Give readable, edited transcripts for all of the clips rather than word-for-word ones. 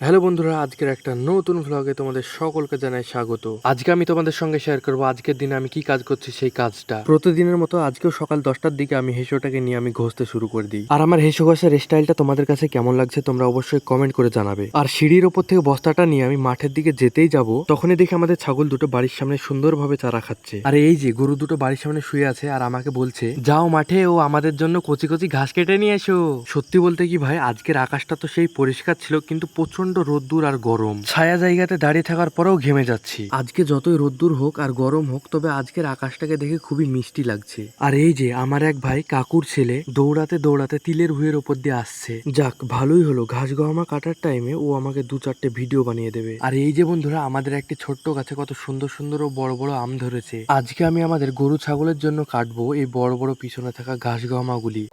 Hello বন্ধুরা, আজকের একটা নতুন ভ্লগে তোমাদের সকলকে জানাই স্বাগত। আজকে আমি তোমাদের সঙ্গে শেয়ার করব আজকের দিনে আমি কি কাজ করছি সেই কাজটা। প্রতিদিনের মতো আজকেও সকাল 10টার দিকে আমি হেসোটাকে নিয়ে আমি ঘষতে শুরু করে দিই। আর আমার হেসো ঘষার স্টাইলটা তোমাদের কাছে কেমন লাগছে তোমরা অবশ্যই কমেন্ট করে জানাবে। আর সিঁড়ির ওপর থেকে বস্তাটা নিয়ে আমি মাঠের দিকে যেতেই যাব, তখনই দেখি আমাদের ছাগল দুটো বাড়ির সামনে সুন্দরভাবে চারা খাচ্ছে। আর এই যে গরু দুটো বাড়ির সামনে শুয়ে আছে আর আমাকে বলছে যাও মাঠে ও আমাদের জন্য কচি কচি ঘাস কেটে নিয়ে এসো। সত্যি বলতে কি ভাই, আজকের আকাশটা তো সেই পরিষ্কার ছিল, কিন্তু প্রচন্ড রোদ্দুর আর গরম। ছায়া জায়গাতে দাঁড়িয়ে থাকার পরেও ঘেমে যাচ্ছি। আজকে যতই রোদ্দুর হোক আর গরম হোক, তবে আজকের আকাশটাকে দেখে খুবই মিষ্টি লাগছে। আর এই যে আমার এক ভাই কাকুর ছেলে দৌড়াতে দৌড়াতে তিলের ভুঁইয়ের ওপর দিয়ে আসছে। যাক, ভালোই হলো, ঘাস গহমা কাটার টাইমে ও আমাকে 2-4টে ভিডিও বানিয়ে দেবে। আর এই যে বন্ধুরা, আমাদের একটি ছোট্ট গাছে কত সুন্দর সুন্দর ও বড় বড় আম ধরেছে। আজকে আমি আমাদের গরু ছাগলের জন্য কাটবো এই বড় বড় পিছনে থাকা ঘাস গহমাগুলি।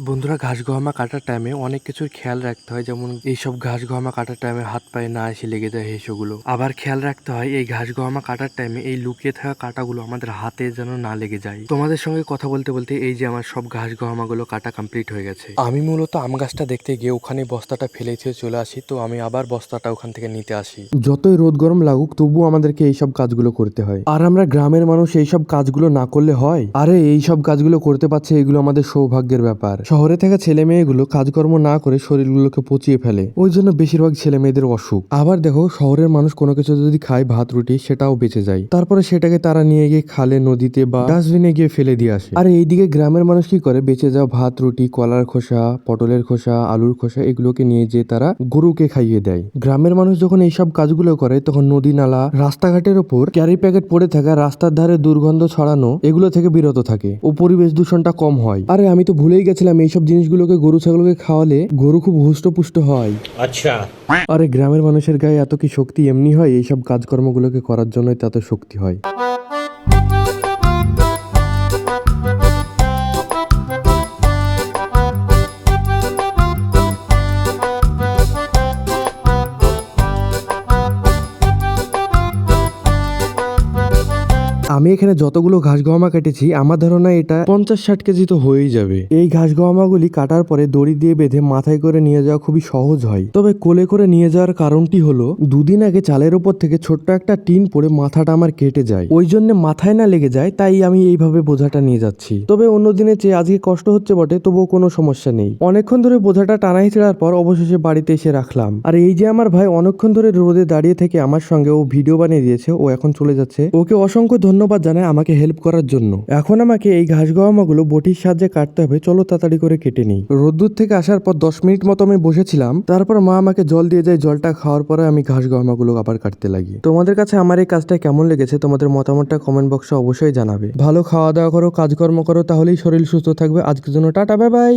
বন্ধুরা, ঘাস গহমা কাটার টাইমে অনেক কিছুর খেয়াল রাখতে হয়, যেমন এইসব ঘাস গহমা কাটার টাইমে হাত পায়ে না এসে লেগে যায় হেসোগুলো। আবার খেয়াল রাখতে হয় এই ঘাস গহমা কাটার টাইমে এই লুকিয়ে থাকা কাঁটাগুলো আমাদের হাতে যেন না লেগে যায়। তোমাদের সঙ্গে কথা বলতে বলতে এই যে আমার সব ঘাস গহমাগুলো কাটা কমপ্লিট হয়ে গেছে। আমি মূলত আম গাছটা দেখতে গিয়ে ওখানে বস্তাটা ফেলে দিয়ে চলে আসি, তো আমি আবার বস্তাটা ওখান থেকে নিতে আসি। যতই রোদ গরম লাগুক তবুও আমাদেরকে এইসব কাজগুলো করতে হয়। আর আমরা গ্রামের মানুষ এইসব কাজগুলো না করলে হয়? আরে এইসব কাজগুলো করতে পারছে, এগুলো আমাদের সৌভাগ্যের ব্যাপার। শহরে থাকা ছেলে মেয়েগুলো কাজকর্ম না করে শরীরগুলোকে পচিয়ে ফেলে, ওই জন্য বেশিরভাগ ছেলে মেয়েদের অসুখ। আবার দেখো, শহরের মানুষ কোনো কিছু যদি খায়, ভাত রুটি, সেটাও বেঁচে যায়, তারপরে সেটাকে তারা নিয়ে গিয়ে খালে, নদীতে বা ডাস্টবিনে গিয়ে ফেলে দিয়ে আসে। আর এইদিকে গ্রামের মানুষ কি করে, বেঁচে যাওয়া ভাত রুটি, কলার খোসা, পটলের খোসা, আলুর খোসা, এগুলোকে নিয়ে যেয়ে তারা গরুকে খাইয়ে দেয়। গ্রামের মানুষ যখন এইসব কাজগুলো করে, তখন নদী নালা, রাস্তাঘাটের ওপর ক্যারি প্যাকেট পড়ে থাকা, রাস্তার ধারে দুর্গন্ধ ছড়ানো, এগুলো থেকে বিরত থাকে ও পরিবেশ দূষণটা কম হয়। আরে আমি তো ভুলেই গেছিলাম, এইসব জিনিসগুলোকে গরু ছাগলকে খাওয়ালে গরু খুব হুষ্টপুষ্ট হয়। আচ্ছা, আরে গ্রামের মানুষের গায়ে এত কি শক্তি এমনি হয়? এইসব কাজকর্মগুলোকে করার জন্যই তত শক্তি হয়। আমি এখানে যতগুলো ঘাস গহমা কেটেছি, আমার ধারণা এটা 50-60 কেজি তো হয়েই যাবে। এই ঘাস গহমাগুলি কাটার পরে দড়ি দিয়ে বেঁধে মাথায় করে নিয়ে যাওয়া খুবই সহজ হয়, তবে কোলে করে নিয়ে যাওয়ার কারণটি হলো, দুদিন আগে চালের উপর থেকে ছোট্ট একটা টিন পড়ে মাথাটা আমার কেটে যায়, ওই জন্য মাথায় না লেগে যায়, তাই আমি এইভাবে বোঝাটা নিয়ে যাচ্ছি। তবে অন্য দিনের চেয়ে আজকে কষ্ট হচ্ছে বটে, তবুও কোনো সমস্যা নেই। অনেকক্ষণ ধরে বোঝাটা টানাই ছেড়ার পর অবশেষে বাড়িতে এসে রাখলাম। আর এই যে আমার ভাই অনেকক্ষণ ধরে রোদে দাঁড়িয়ে থেকে আমার সঙ্গে ও ভিডিও বানিয়ে দিয়েছে, ও এখন চলে যাচ্ছে। ওকে অসংখ্য ধন্যবাদ জানাই আমাকে হেল্প করার জন্য। এখন আমাকে এই ঘাস গহমাগুলো বটির সাহায্যে কাটতে হবে, চলো তাড়াতাড়ি করে কেটে নিই। রোদ্দুর থেকে আসার পর 10 মিনিট মতো আমি বসেছিলাম, তারপর মা আমাকে জল দিয়ে যায়, জলটা খাওয়ার পরে আমি ঘাস গহমাগুলো আবার কাটতে লাগি। তোমাদের কাছে আমার এই কাজটা কেমন লেগেছে তোমাদের মতামতটা কমেন্ট বক্সে অবশ্যই জানাবে। ভালো খাওয়া দাওয়া করো, কাজকর্ম করো, তাহলেই শরীর সুস্থ থাকবে। আজকের জন্য টাটা, বাই বাই।